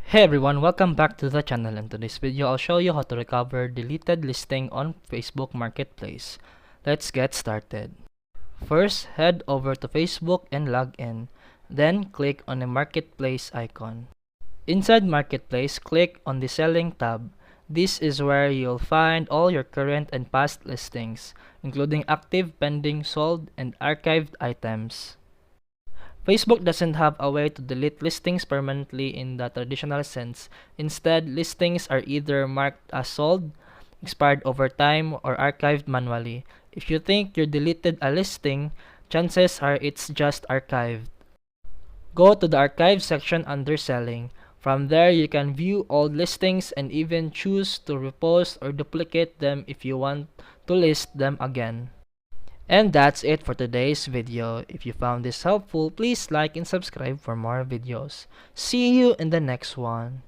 Hey everyone, welcome back to the channel. In today's video, I'll show you how to recover deleted listing on Facebook Marketplace. Let's get started. First, head over to Facebook and log in. Then, click on the Marketplace icon. Inside Marketplace, click on the Selling tab. This is where you'll find all your current and past listings, including active, pending, sold, and archived items. Facebook doesn't have a way to delete listings permanently in the traditional sense. Instead, listings are either marked as sold, expired over time, or archived manually. If you think you deleted a listing, chances are it's just archived. Go to the archive section under selling. From there, you can view old listings and even choose to repost or duplicate them if you want to list them again. And that's it for today's video. If you found this helpful, please like and subscribe for more videos. See you in the next one.